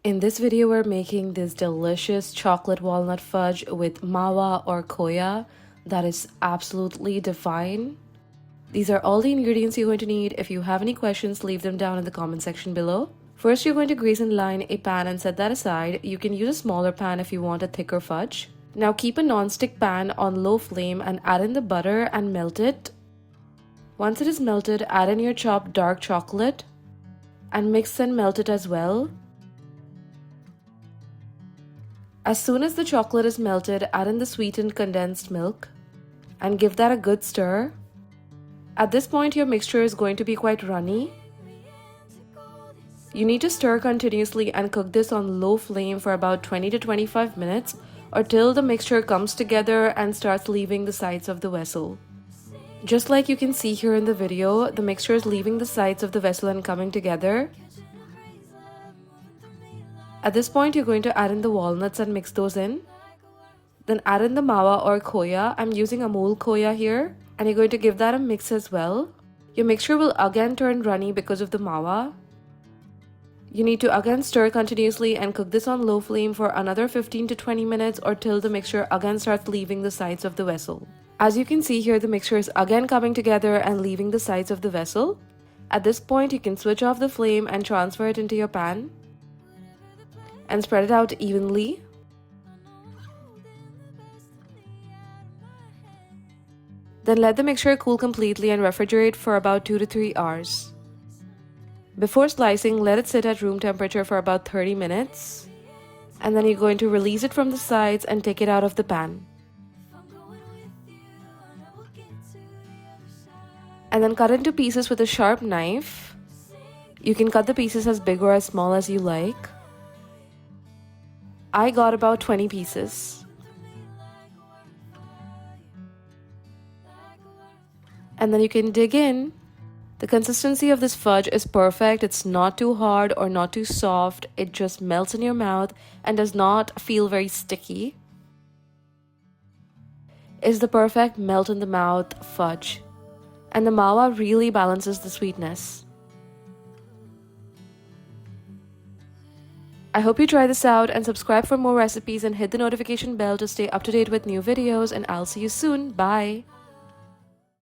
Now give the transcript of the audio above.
In this video, we're making this delicious chocolate walnut fudge with Mawa or Khoya that is absolutely divine. These are all the ingredients you're going to need. If you have any questions, leave them down in the comment section below. First, you're going to grease and line a pan and set that aside. You can use a smaller pan if you want a thicker fudge. Now keep a non-stick pan on low flame and add in the butter and melt it. Once it is melted, add in your chopped dark chocolate and mix and melt it as well. As soon as the chocolate is melted, add in the sweetened condensed milk and give that a good stir. At this point, your mixture is going to be quite runny. You need to stir continuously and cook this on low flame for about 20 to 25 minutes or till the mixture comes together and starts leaving the sides of the vessel. Just like you can see here in the video, the mixture is leaving the sides of the vessel and coming together. At this point, you're going to add in the walnuts and mix those in. Then add in the Mawa or Khoya. I'm using Amul Khoya here. And you're going to give that a mix as well. Your mixture will again turn runny because of the Mawa. You need to again stir continuously and cook this on low flame for another 15 to 20 minutes or till the mixture again starts leaving the sides of the vessel. As you can see here, the mixture is again coming together and leaving the sides of the vessel. At this point, you can switch off the flame and transfer it into your pan and spread it out evenly. Then let the mixture cool completely and refrigerate for about 2 to 3 hours. Before slicing, let it sit at room temperature for about 30 minutes. And then you're going to release it from the sides and take it out of the pan. And then cut into pieces with a sharp knife. You can cut the pieces as big or as small as you like. I got about 20 pieces. And then you can dig in. The consistency of this fudge is perfect. It's not too hard or not too soft. It just melts in your mouth and does not feel very sticky. It's the perfect melt in the mouth fudge. And the Mawa really balances the sweetness. I hope you try this out and subscribe for more recipes and hit the notification bell to stay up to date with new videos, and I'll see you soon. Bye!